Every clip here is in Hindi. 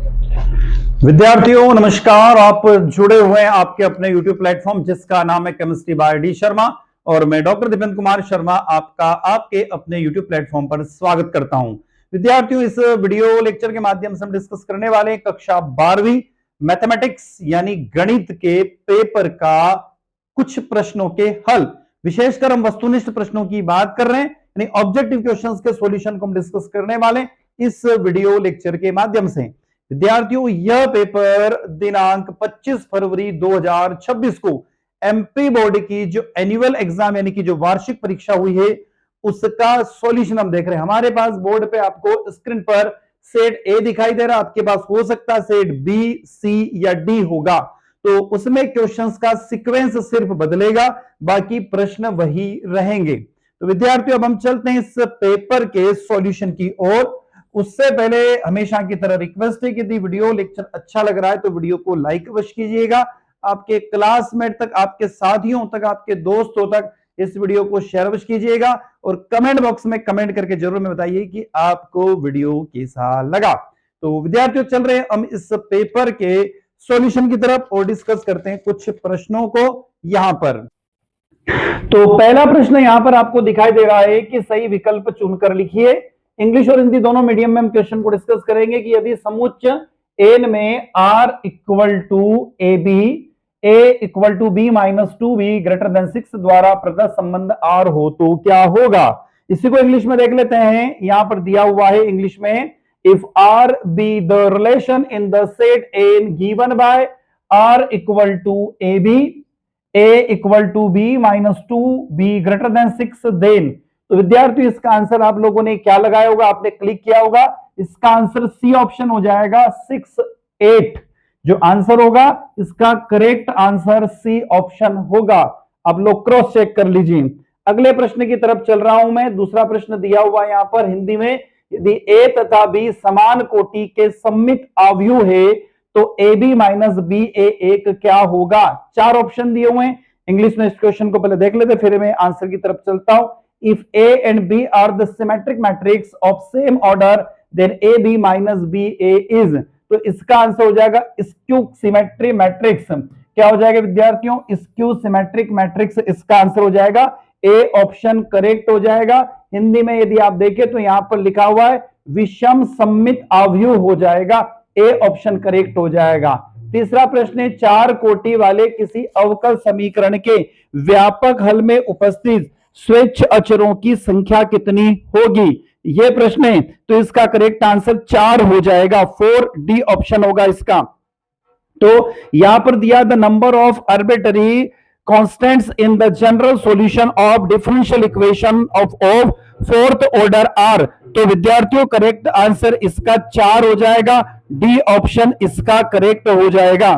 विद्यार्थियों नमस्कार। आप जुड़े हुए हैं आपके अपने YouTube प्लेटफॉर्म जिसका नाम है केमिस्ट्री बाय डी शर्मा और मैं डॉक्टर दीपेंद्र कुमार शर्मा आपका आपके अपने YouTube प्लेटफॉर्म पर स्वागत करता हूं। विद्यार्थियों, इस वीडियो लेक्चर के माध्यम से हम डिस्कस करने वाले हैं कक्षा 12वीं मैथमेटिक्स यानी गणित के पेपर का कुछ प्रश्नों के हल। विशेषकर हम वस्तुनिष्ठ प्रश्नों की बात कर रहे हैं, यानी ऑब्जेक्टिव क्वेश्चंस के सॉल्यूशन को हम डिस्कस करने वाले हैं इस वीडियो लेक्चर के माध्यम से। विद्यार्थियों, यह पेपर दिनांक 25 फरवरी 2026 को एमपी बोर्ड की जो एनुअल एग्जाम यानी कि जो वार्षिक परीक्षा हुई है उसका सॉल्यूशन हम देख रहे हैं। हमारे पास बोर्ड पे आपको स्क्रीन पर सेट ए दिखाई दे रहा है, आपके पास हो सकता है सेट बी, सी या डी होगा, तो उसमें क्वेश्चंस का सीक्वेंस सिर्फ बदलेगा, बाकी प्रश्न वही रहेंगे। तो विद्यार्थियों, अब हम चलते हैं इस पेपर के सॉल्यूशन की ओर। उससे पहले हमेशा की तरह रिक्वेस्ट है कि यदि वीडियो लेक्चर अच्छा लग रहा है तो वीडियो को लाइक अवश्य कीजिएगा, आपके क्लासमेट तक, आपके साथियों तक, आपके दोस्तों तक इस वीडियो को शेयर अवश्य कीजिएगा और कमेंट बॉक्स में कमेंट करके जरूर में बताइए कि आपको वीडियो कैसा लगा। तो विद्यार्थियों, चल रहे हैं हम इस पेपर के सॉल्यूशन की तरफ और डिस्कस करते हैं कुछ प्रश्नों को यहां पर। तो पहला प्रश्न यहां पर आपको दिखाई दे रहा है कि सही विकल्प चुनकर लिखिए। इंग्लिश और हिंदी दोनों मीडियम में हम क्वेश्चन को डिस्कस करेंगे कि यदि समुच्च एन में R equal to a equal to b minus 2b greater than 6 द्वारा प्रदत्त संबंध आर हो तो क्या होगा। इसी को इंग्लिश में देख लेते हैं। यहां पर दिया हुआ है इंग्लिश में, if R be the relation in the set N given by R equal to a equal to b minus 2b greater than 6 then. तो विद्यार्थियों, इसका आंसर आप लोगों ने क्या लगाया होगा, आपने क्लिक किया होगा, इसका आंसर सी ऑप्शन हो जाएगा 6, 8 जो आंसर होगा इसका करेक्ट आंसर सी ऑप्शन होगा। आप लोग क्रॉस चेक कर लीजिए। अगले प्रश्न की तरफ चल रहा हूं मैं। दूसरा प्रश्न दिया हुआ यहां पर हिंदी में, यदि ए तथा बी समान कोटि के सममित अवयव है तो ए बी माइनस बी ए एक क्या होगा। 4 ऑप्शन दिए हुए हैं। इंग्लिश में इस क्वेश्चन को पहले देख लेते, फिर मैं आंसर की तरफ चलता हूं। If A and B are the symmetric matrix of same order, then AB minus BA is। तो इसका आंसर हो जाएगा स्क्यू सिमेट्री मैट्रिक्स। क्या हो जाएगा विद्यार्थियों, स्क्यू सिमेट्रिक मैट्रिक्स, इसका आंसर हो जाएगा ए ऑप्शन करेक्ट हो जाएगा। हिंदी में यदि आप देखें तो यहां पर लिखा हुआ है विषम सममित अवयव हो जाएगा, ए ऑप्शन करेक्ट हो जाएगा। तीसरा प्रश्न है, 4 कोटि वाले किसी अवकल समीकरण के व्यापक हल में उपस्थित स्वेच्छ अचरों की संख्या कितनी होगी। यह प्रश्न है, तो इसका करेक्ट आंसर 4 हो जाएगा, 4 डी ऑप्शन होगा इसका। तो यहां पर दिया the number of arbitrary constants in the general solution of differential equation of fourth order are. तो विद्यार्थियों, करेक्ट आंसर इसका 4 हो जाएगा, डी ऑप्शन इसका करेक्ट हो जाएगा।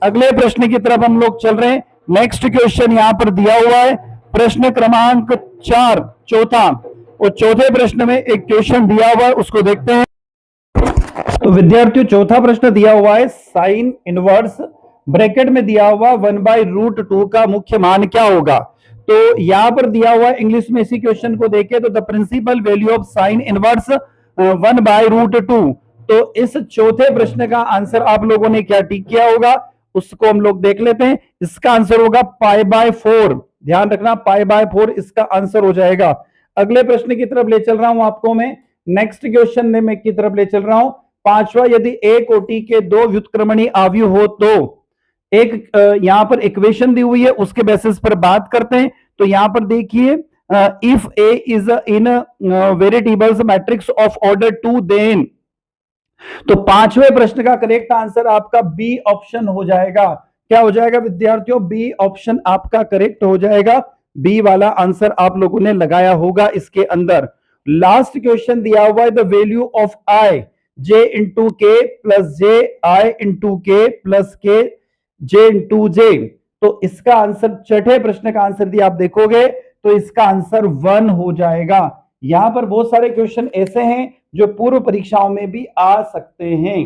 अगले प्रश्न की तरफ हम लोग चल रहे हैं। नेक्स्ट क्वेश्चन यहां पर दिया हुआ है, प्रश्न क्रमांक 4 चौथा, और चौथे प्रश्न में एक क्वेश्चन दिया हुआ है उसको देखते हैं। तो विद्यार्थियों, चौथा प्रश्न दिया हुआ है साइन इनवर्स ब्रैकेट में दिया हुआ 1/√2 का मुख्य मान क्या होगा। तो यहां पर दिया हुआ है इंग्लिश में, इसी क्वेश्चन को देखें तो the principal value of sine inverse 1/√2। तो इस चौथे प्रश्न का आंसर आप लोगों ने क्या टिक किया होगा उसको हम लोग देख लेते हैं। इसका आंसर होगा π/4। ध्यान रखना, π/4 इसका आंसर हो जाएगा। अगले प्रश्न की तरफ ले चल रहा हूं आपको मैं। नेक्स्ट क्वेश्चन में की तरफ ले चल रहा हूं। पांचवा, यदि ए कोटि के 2 व्युत्क्रमणीय अवयव हो तो एक यहां पर इक्वेशन दी हुई है, उसके बेसिस पर बात करते हैं। तो यहां पर देखिए, if A is in variables matrix of order 2 then. तो पांचवें प्रश्न का करेक्ट आंसर आपका बी ऑप्शन हो जाएगा। क्या हो जाएगा विद्यार्थियों, बी ऑप्शन आपका करेक्ट हो जाएगा। बी वाला आंसर आप लोगों ने लगाया होगा इसके अंदर। लास्ट क्वेश्चन दिया हुआ है, the value of I J into के प्लस जे आई इंटू के प्लस के जे इंटू जे। तो इसका आंसर, छठे प्रश्न का आंसर दिया आप देखोगे तो इसका आंसर 1 हो जाएगा। यहां पर बहुत सारे क्वेश्चन ऐसे हैं जो पूर्व परीक्षाओं में भी आ सकते हैं।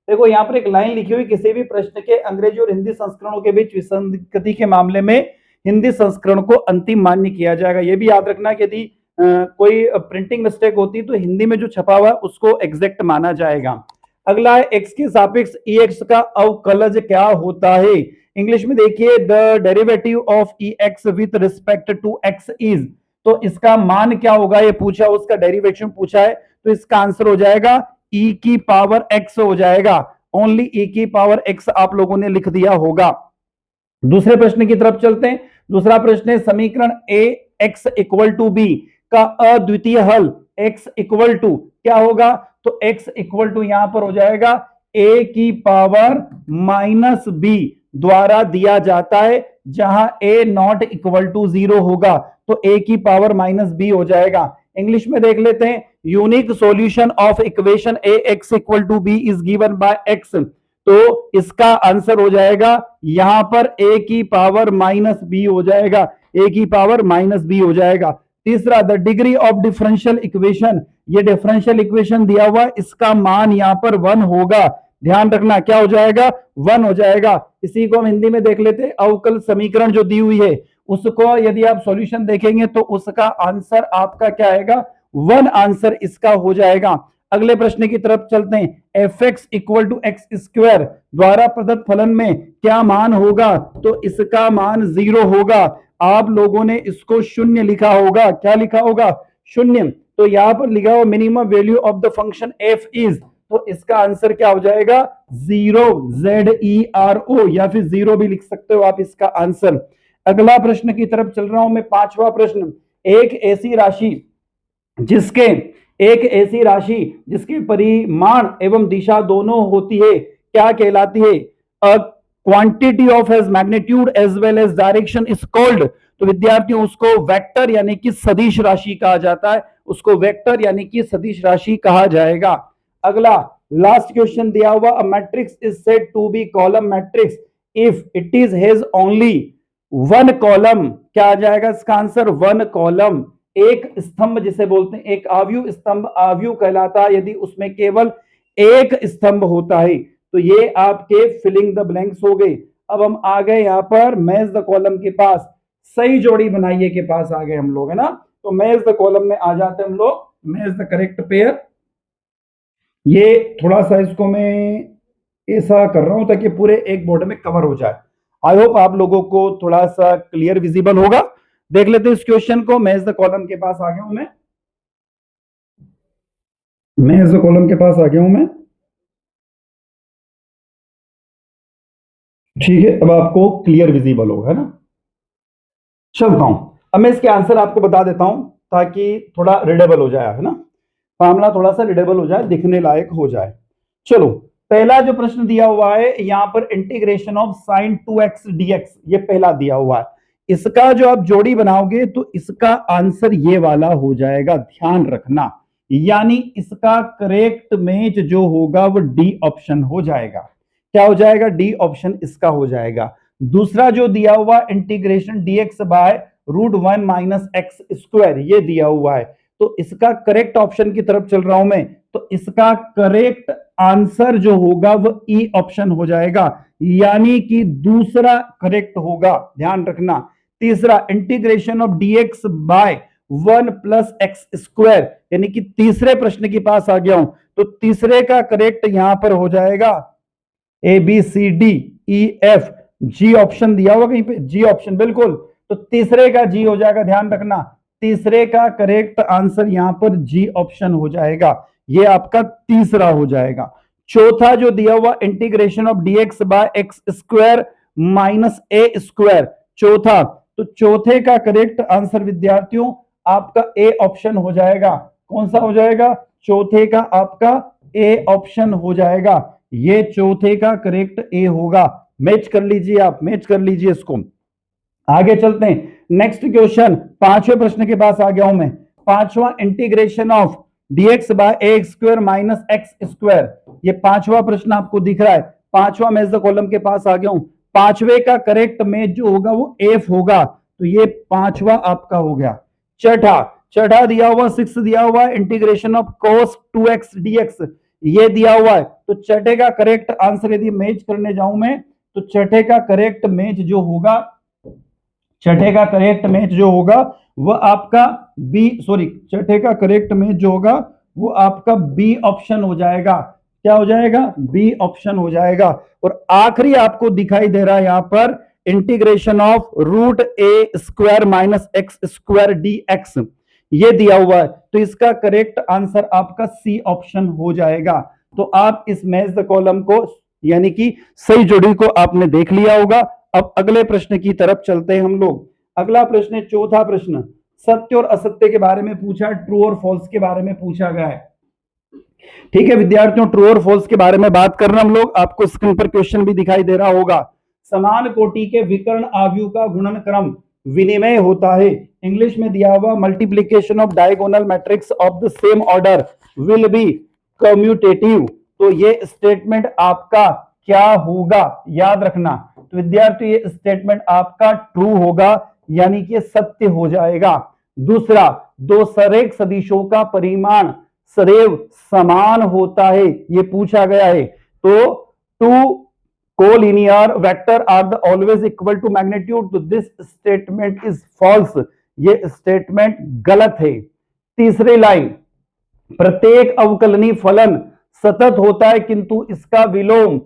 देखो यहां पर एक लाइन लिखी हुई, किसी भी प्रश्न के अंग्रेजी और हिंदी संस्करणों के बीच विसंगति के मामले में हिंदी संस्करण को अंतिम मान्य किया जाएगा। यह भी याद रखना कि यदि कोई प्रिंटिंग मिस्टेक होती तो हिंदी में जो छपा हुआ है उसको एग्जैक्ट माना जाएगा। अगला है एक्स के सापेक्ष ई एक्स का अवकलज क्या होता है। इंग्लिश में देखिए, the derivative of e x with respect to x is, तो इसका मान क्या होगा ये पूछा, उसका डेरिवेशन पूछा है, तो इसका आंसर हो जाएगा ई की पावर एक्स हो जाएगा। ओनली ई की पावर एक्स आप लोगों ने लिख दिया होगा। दूसरे प्रश्न की तरफ चलते हैं। दूसरा प्रश्न है समीकरण ए एक्स इक्वल टू बी का अद्वितीय हल x इक्वल टू क्या होगा, तो x इक्वल टू यहां पर हो जाएगा a की पावर माइनस बी द्वारा दिया जाता है, जहां a नॉट इक्वल टू 0 होगा, तो a की पावर माइनस बी हो जाएगा। इंग्लिश में देख लेते हैं, unique solution of equation a x equal to b is given by x, तो इसका आंसर हो जाएगा यहां पर a की पावर माइनस बी हो जाएगा, a की पावर माइनस बी हो जाएगा। तीसरा, the degree of differential equation, ये डिफरेंशियल इक्वेशन दिया हुआ, इसका मान यहां पर 1 होगा, ध्यान रखना क्या हो जाएगा, 1 हो जाएगा। इसी को हम हिंदी में देख लेते हैं, अवकल समीकरण जो दी हुई है उसको यदि आप सॉल्यूशन देखेंगे तो उसका आंसर आपका क्या आएगा, 1 आंसर इसका हो जाएगा। अगले प्रश्न की तरफ चलते हैं, f x equal to x square द्वारा प्रदत्त फलन में क्या मान होगा, तो इसका मान 0 होगा। आप लोगों ने इसको शून्य लिखा होगा, क्या लिखा होगा, शून्य, तो यहां पर लिखा हो minimum value of the function F is, तो इसका आंसर क्या हो जाएगा, 0, ZERO, या फिर 0 भी लिख सकते हो आप इसका आंसर। अगला प्रश्न की तरफ चल रहा हूं मैं, पांचवा प्रश्न, एक ऐसी राशि जिसके परिमाण एवं दिशा दोनों होती है क्या कहलाती है, a quantity of as magnitude as well as direction is called, तो विद्यार्थियों उसको वेक्टर यानी कि सदिश राशि कहा जाता है, उसको वेक्टर यानी कि सदिश राशि कहा जाएगा। अगला लास्ट क्वेश्चन दिया हुआ, a matrix is said to be column matrix if it is has only 1 column, क्या आ जाएगा इसका आंसर, 1 कॉलम। एक स्तंभ जिसे बोलते हैं, एक आव्यूह स्तंभ आव्यूह कहलाता है यदि उसमें केवल एक स्तंभ होता है। तो ये आपके फिलिंग द ब्लैंक्स हो गए। अब हम आ गए यहां पर मैच द कॉलम के पास, सही जोड़ी बनाइए के पास आ गए हम लोग, है ना, तो मैच द कॉलम में आ जाते हैं हम लोग, मैच द करेक्ट पेयर। ये थोड़ा सा इसको मैं ऐसा कर रहा हूं ताकि पूरे एक बोर्ड में कवर हो जाए। आई होप आप लोगों को थोड़ा सा क्लियर विजिबल होगा। देख लेते हैं इस क्वेश्चन को, मैच द कॉलम के पास आ गया हूं मैं, मैच द कॉलम के पास आ गया हूं मैं, ठीक है, अब आपको क्लियर विजिबल होगा, है ना। चलता हूं, अब मैं इसके आंसर आपको बता देता हूं ताकि थोड़ा रीडेबल हो जाए, है ना, फॉर्मूला थोड़ा सा रीडेबल हो जाए, दिखने लायक हो जाए। चलो, पहला जो प्रश्न दिया हुआ है यहां पर integration of sine 2x dx, ये पहला दिया हुआ है, इसका जो आप जोड़ी बनाओगे तो इसका आंसर ये वाला हो जाएगा, ध्यान रखना, यानी इसका करेक्ट मैच जो होगा वो डी ऑप्शन हो जाएगा। क्या हो जाएगा, डी ऑप्शन इसका हो जाएगा। दूसरा जो दिया हुआ integration dx by √1 minus x square, ये दिया हुआ है, तो इसका करेक्ट ऑप्शन की तरफ चल रहा हूं मैं, तो इसका करेक्ट आंसर जो होगा वो ई ऑप्शन हो जाएगा, यानी कि दूसरा करेक्ट होगा, ध्यान रखना। तीसरा, integration of dx by 1 plus x square, यानी कि तीसरे प्रश्न के पास आ गया हूं, तो तीसरे का करेक्ट यहां पर हो जाएगा ABCDEF, जी ऑप्शन दिया हुआ कहीं पे, जी ऑप्शन बिल्कुल, तो तीसरे का जी हो जाएगा, ध्यान रखना, तीसरे का करेक्ट आंसर यहां पर जी ऑप्शन हो जाएगा, ये आपका तीसरा हो जाएगा। चौथा जो दिया हुआ integration of dx by x square minus a square, चौथा, तो चौथे का करेक्ट आंसर विद्यार्थियों आपका ए ऑप्शन हो जाएगा। कौन सा हो जाएगा, चौथे का आपका ए ऑप्शन हो जाएगा, ये चौथे का करेक्ट ए होगा। मैच कर लीजिए आप, मैच कर लीजिए इसको। आगे चलते हैं, नेक्स्ट क्वेश्चन, पांचवें प्रश्न के पास आ गया हूं मैं। पांचवा, integration of dx by a square minus x square, ये पांचवा प्रश्न आपको दिख रहा है, पांचवा मैच द कॉलम के पास आ गया हूं। पांचवे का करेक्ट मैच जो होगा वो एफ होगा, तो ये पांचवा आपका हो गया। छठा दिया हुआ 6 दिया हुआ है, integration of cos 2x dx, ये दिया हुआ है, तो छठे का करेक्ट आंसर यदि मैच करने जाऊं मैं, तो छठे का करेक्ट मैच जो होगा, छठे का करेक्ट मैच जो होगा वो आपका बी, सॉरी, छठे का करेक्ट मैच जो होगा वो आपका बी ऑप्शन हो जाएगा। क्या हो जाएगा, बी ऑप्शन हो जाएगा। और आखिरी आपको दिखाई दे रहा है यहां पर integration of root a square minus x square d x, ये दिया हुआ है, तो इसका करेक्ट आंसर आपका सी ऑप्शन हो जाएगा। तो आप इस मैच द कॉलम को यानी कि सही जोड़ी को आपने देख लिया होगा। अब अगले प्रश्न की तरफ चलते हैं हम लोग। अगला प्रश्न है चौथा प्रश्न, सत्य और असत्य के बारे में पूछा, ट्रू और फॉल्स के बारे में पूछा गया है। ठीक है विद्यार्थियों, ट्रू और फॉल्स के बारे में बात कर रहे हैं हम लोग। आपको स्क्रीन पर क्वेश्चन भी दिखाई दे रहा होगा। समान कोटि के विकर्ण आव्यूह का गुणन क्रम विनिमय होता है। इंग्लिश में दिया हुआ multiplication of diagonal matrix of the same order will be commutative. तो ये स्टेटमेंट आपका क्या होगा, याद रखना। तो विद्यार्थी ये स्टेटमेंट आपका ट्रू होगा, यानी कि सत्य हो जाएगा। दूसरा, दो सरेख सदिशों का परिमाण सदैव समान होता है, ये पूछा गया है। तो two collinear vector are the always equal to magnitude, तो दिस स्टेटमेंट इज फॉल्स, ये स्टेटमेंट गलत है। तीसरी लाइन, प्रत्येक अवकलनी फलन सतत होता है किंतु इसका विलोम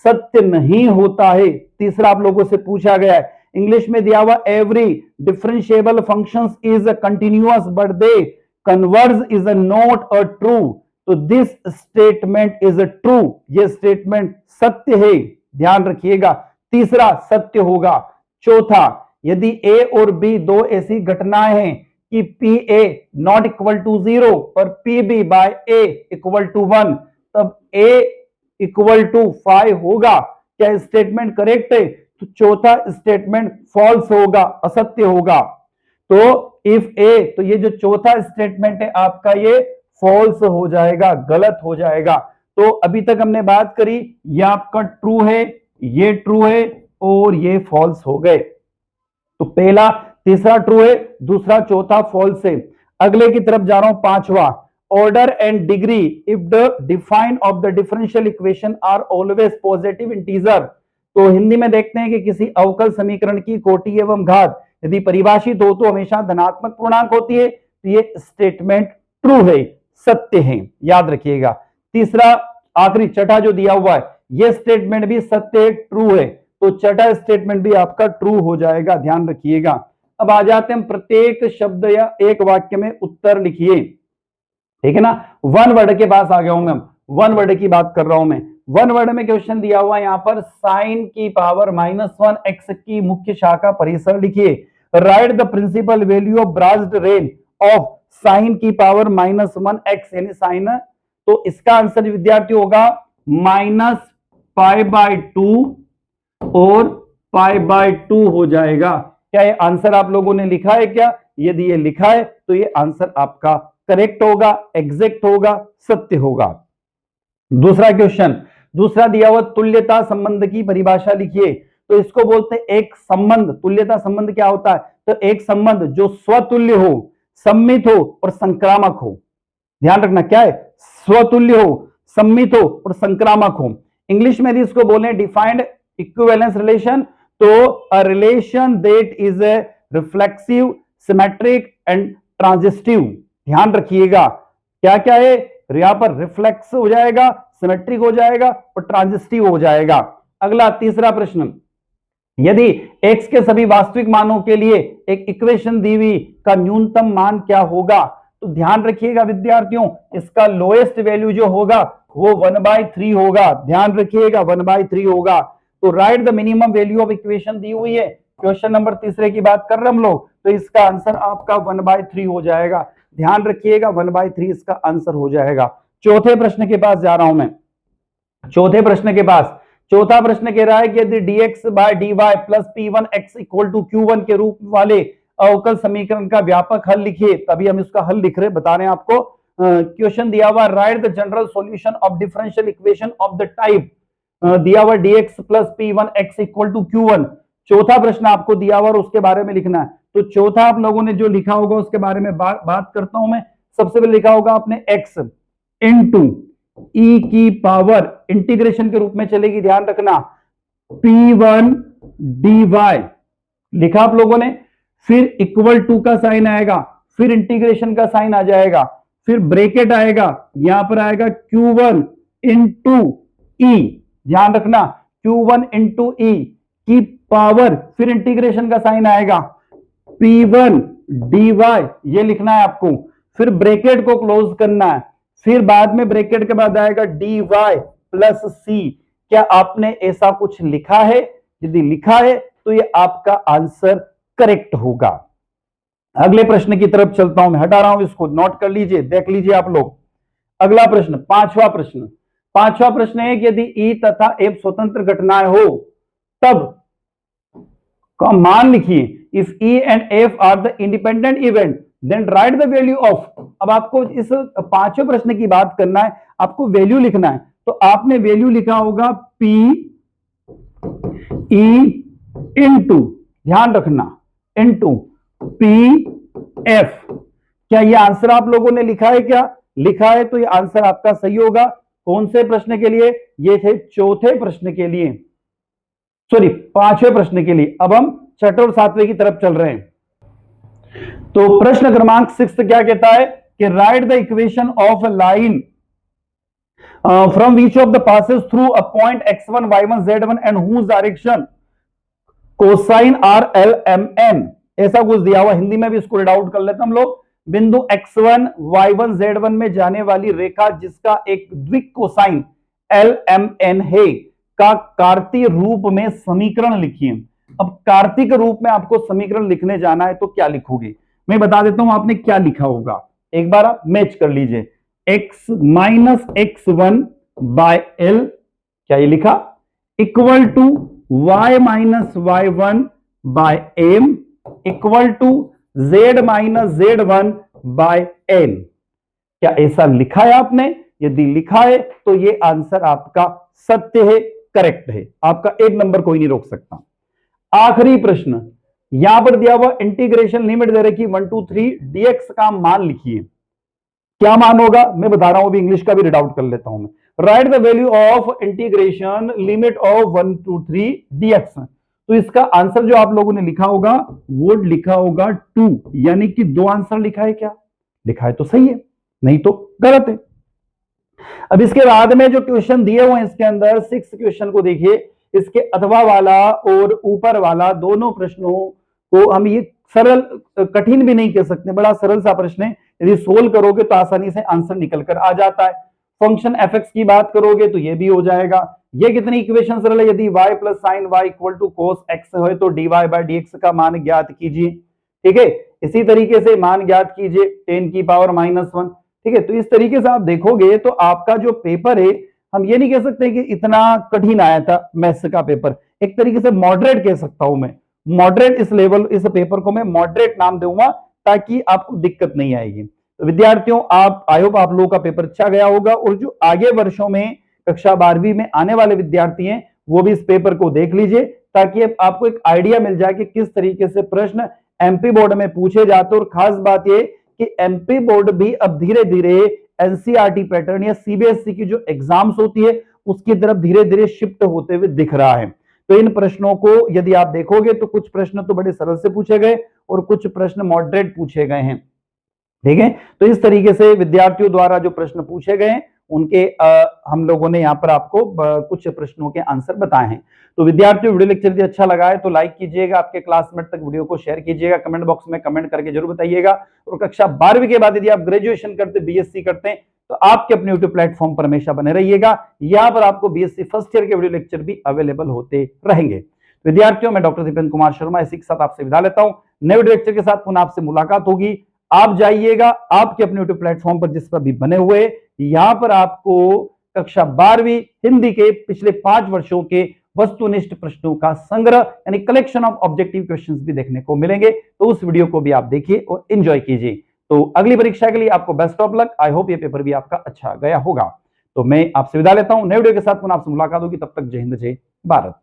सत्य नहीं होता है। तीसरा आप लोगों से पूछा गया है, इंग्लिश में दिया हुआ every differentiable functions is a continuous but they converge is a not a true, तो this statement is a true, ये स्टेटमेंट सत्य है, ध्यान रखिएगा। तीसरा सत्य होगा। चौथा, यदि ए और बी दो ऐसी घटनाएं हैं कि P A not equal to 0 पर P B by A equal to 1, तब ए इक्वल टू 5 होगा। क्या स्टेटमेंट करेक्ट है? तो चौथा स्टेटमेंट फॉल्स होगा, असत्य होगा। तो इफ ए, तो ये जो चौथा स्टेटमेंट है आपका ये फॉल्स हो जाएगा, गलत हो जाएगा। तो अभी तक हमने बात करी, ये आपका ट्रू है, ये ट्रू है और ये फॉल्स हो गए। तो पहला तीसरा ट्रू है, दूसरा चौथा फॉल्स है। अगले की तरफ जा रहा हूं, पांचवा, order and degree if the define of the differential equation are always positive integer. तो हिंदी में देखते हैं कि किसी अवकल समीकरण की कोटि एवं घात यदि परिभाषित हो तो हमेशा धनात्मक पूर्णांक होती है, तो ये स्टेटमेंट ट्रू है, सत्य है, याद रखिएगा। तीसरा आखिरी छठा जो दिया हुआ है, ये स्टेटमेंट भी सत्य है, ट्रू है, तो छठा स्टेटमेंट भी आपका ट्रू हो जाएगा, ध्यान रखिएगा। अब आ जाते हैं प्रत्येक शब्द या एक वाक्य में उत्तर लिखिए, ठीक है ना। वन वर्ड के पास आ गया हूं मैं, वन वर्ड की बात कर रहा हूं मैं। वन वर्ड में क्वेश्चन दिया हुआ है यहां पर, साइन की पावर -1 एक्स की मुख्य शाखा परिसर लिखिए। Write the principal value of ब्राज्ड रेन ऑफ साइन की पावर -1 एक्स, यानी साइन, तो इसका आंसर विद्यार्थी होगा -π/2 और π/2 हो जाएगा। क्या ये आंसर आप लोगों ने लिखा है क्या? यदि ये लिखा है तो ये आंसर आपका करेक्ट होगा, एग्जैक्ट होगा, सत्य होगा। दूसरा क्वेश्चन, दूसरा दिया हुआ तुल्यता संबंध की परिभाषा लिखिए। तो इसको बोलते हैं एक संबंध। तुल्यता संबंध क्या होता है? तो एक संबंध जो स्वतुल्य हो, सम्मित हो और संक्रामक हो। ध्यान रखना, क्या है? स्वतुल्य हो, सम्मित हो और संक्रामक हो। इंग्लिश में भी इसको बोले डिफाइंड इक्विवेलेंस रिलेशन, तो a relation that is a reflexive, symmetric and transitive. ध्यान रखिएगा, क्या क्या है यहां पर, रिफ्लेक्स हो जाएगा, सिमेट्रिक हो जाएगा और ट्रांजिस्टिव हो जाएगा। अगला तीसरा प्रश्न, यदि x के सभी वास्तविक मानों के लिए एक इक्वेशन दी हुई का न्यूनतम मान क्या होगा? तो ध्यान रखिएगा विद्यार्थियों, इसका लोएस्ट वैल्यू जो होगा वो 1/3 होगा। ध्यान रखिएगा 1/3 होगा। तो write the minimum value of equation दी हुई है, क्वेश्चन नंबर तीसरे की बात कर रहे हैं हम लोग, तो इसका आंसर आपका 1/3 हो जाएगा। ध्यान रखिएगा 1/3 इसका आंसर हो जाएगा। चौथे प्रश्न के पास जा रहा हूं मैं। चौथे प्रश्न के पास, चौथा प्रश्न कह रहा है कि यदि dx/dy plus p1x equal to q1 के रूप वाले अवकल समीकरण का व्यापक हल लिखिए। तभी हम इसका हल लिख रहे, बता रहे हैं आपको। क्वेश्चन दिया हुआ, right the general solution of differential equation of the type दिया हुआ dx plus p1x equal to q1। चौथा प्रश्न आपको दिया हुआ और उसके बारे में लिखना है। तो चौथा आप लोगों ने जो लिखा होगा उसके बारे में बात करता हूं मैं। सबसे पहले लिखा होगा आपने x इंटू e की पावर, इंटीग्रेशन के रूप में चलेगी, ध्यान रखना, p1 dy लिखा आप लोगों ने। फिर इक्वल टू का साइन आएगा, फिर इंटीग्रेशन का साइन आ जाएगा, फिर ब्रैकेट आएगा, यहां पर आएगा q1 इंटू ई, ध्यान रखना Q1 इंटू ई की पावर, फिर इंटीग्रेशन का साइन आएगा P1 dy, ये लिखना है आपको, फिर ब्रैकेट को क्लोज करना है, फिर बाद में ब्रैकेट के बाद आएगा dy प्लस सी। क्या आपने ऐसा कुछ लिखा है? यदि लिखा है तो ये आपका आंसर करेक्ट होगा। अगले प्रश्न की तरफ चलता हूं, मैं हटा रहा हूं इसको, नोट कर लीजिए, देख लीजिए आप लोग। अगला प्रश्न, पांचवा प्रश्न है कि यदि ई तथा एफ स्वतंत्र घटनाएं हो तब का मान लिखिए। If E and F are the independent event then write the value of. अब आपको इस पांचवें प्रश्न की बात करना है, आपको वैल्यू लिखना है, तो आपने वैल्यू लिखा होगा पी ई इंटू, ध्यान रखना, इंटू पी एफ। क्या ये आंसर आप लोगों ने लिखा है? क्या लिखा है तो ये आंसर आपका सही होगा। कौन से प्रश्न के लिए? ये थे चौथे प्रश्न के लिए, सॉरी पांचवें प्रश्न के लिए। अब हम छठे और सातवें की तरफ चल रहे हैं। तो प्रश्न क्रमांक 6 क्या कहता है कि write the equation of a line from which of the passes through a point x1 y1 z1 and whose direction cosine are l m n. ऐसा कुछ दिया हुआ, हिंदी में भी इसको रीड आउट कर लेते हम लोग। बिंदु x1 y1 z1 में जाने वाली रेखा जिसका एक द्विक कोसाइन एल एम एन है का कार्तीय रूप में समीकरण लिखिए। अब कार्तिक रूप में आपको समीकरण लिखने जाना है तो क्या लिखोगे? मैं बता देता हूं आपने क्या लिखा होगा, एक बार आप मैच कर लीजिए। x minus x1 by L, क्या ये लिखा, equal to y minus y1 by m equal to z minus z1 by n. क्या ऐसा लिखा है आपने? यदि लिखा है तो ये आंसर आपका सत्य है, करेक्ट है, आपका एक नंबर कोई नहीं रोक सकता। आखिरी प्रश्न, यहां पर दिया हुआ इंटीग्रेशन लिमिट दे रखी 1 2 3 dx का मान लिखिए। क्या मान होगा मैं बता रहा हूं, अभी इंग्लिश का भी रीड आउट कर लेता हूं मैं। Right the value of integration limit of 1 2 3 dx। तो इसका आंसर जो आप लोगों ने लिखा होगा वो लिखा होगा 2, यानी कि 2 आंसर लिखा है। क्या लिखा है तो सही है, नहीं तो गलत है। अब इसके बाद में जो क्वेश्चन दिए हुए हैं इसके अंदर 6 क्वेश्चन को देखिए, इसके अथवा वाला और ऊपर वाला दोनों प्रश्नों को हम ये सरल, कठिन भी नहीं कह सकते, बड़ा सरल सा प्रश्न है। यदि सोल्व करोगे तो आसानी से आंसर निकल कर आ जाता है। फंक्शन एफ एक्स की बात करोगे तो ये भी हो जाएगा। ये कितनी इक्वेशन सरल है, यदि y plus sine y equal to cos x है तो dy बाय dx का मान ज्ञात कीजिए। ठीक है, इसी तरीके से मान ज्ञात कीजिए 10 की पावर -1। ठीक है, तो इस तरीके से आप देखोगे तो आपका जो पेपर है, हम ये नहीं कह सकते कि इतना कठिन आया था मैथ्स का पेपर, एक तरीके से मॉडरेट कह सकता हूं मैं। मॉडरेट इस लेवल, इस पेपर को मैं मॉडरेट नाम दूंगा ताकि आपको दिक्कत नहीं आएगी। तो विद्यार्थियों, आप आई होप आप लोगों का पेपर अच्छा गया होगा, और जो आगे वर्षों में कक्षा 12वीं में आने वाले विद्यार्थी हैं वो भी इस पेपर को देख लीजिए ताकि आपको एक आइडिया मिल जाए कि किस तरीके से प्रश्न एमपी बोर्ड में पूछे जाते हैं। और खास बात ये कि एमपी बोर्ड भी अब धीरे धीरे एनसीईआरटी पैटर्न या सीबीएसई की जो एग्जाम्स होती है उसकी तरफ धीरे धीरे शिफ्ट होते हुए दिख रहा है। तो इन प्रश्नों को यदि आप देखोगे तो कुछ प्रश्न तो बड़े सरल से पूछे गए और कुछ प्रश्न मॉडरेट पूछे गए हैं। ठीक है, तो इस तरीके से विद्यार्थियों द्वारा जो प्रश्न पूछे गए उनके हम लोगों ने यहाँ पर आपको कुछ प्रश्नों के आंसर बताए हैं। तो विद्यार्थियों, वीडियो लेक्चर यदि अच्छा लगा है तो लाइक कीजिएगा, आपके क्लासमेट तक वीडियो को शेयर कीजिएगा, कमेंट बॉक्स में कमेंट करके जरूर बताइएगा। और कक्षा 12वीं के बाद यदि आप ग्रेजुएशन करते, बीएससी करते हैं तो आपके अपने यूट्यूब प्लेटफॉर्म पर हमेशा बने रहिएगा। यहाँ पर आपको बीएससी फर्स्ट ईयर के वीडियो लेक्चर भी अवेलेबल होते रहेंगे। विद्यार्थियों, मैं डॉक्टर दीपेंद्र कुमार शर्मा इसी के साथ आपसे विदा लेता हूँ। नए वीडियो लेक्चर के साथ पुनः आपसे मुलाकात होगी। आप जाइएगा आपके अपने यूट्यूब प्लेटफॉर्म पर जिस पर भी बने हुए, यहां पर आपको कक्षा 12वीं हिंदी के पिछले 5 वर्षों के वस्तुनिष्ठ प्रश्नों का संग्रह यानी कलेक्शन ऑफ ऑब्जेक्टिव क्वेश्चंस भी देखने को मिलेंगे। तो उस वीडियो को भी आप देखिए और एंजॉय कीजिए। तो अगली परीक्षा के लिए आपको best of luck. I hope ये पेपर भी आपका अच्छा गया होगा। तो मैं आपसे विदा लेता हूं, नए वीडियो के साथ पुनः आपसे मुलाकात होगी। तब तक जय हिंद, जय भारत।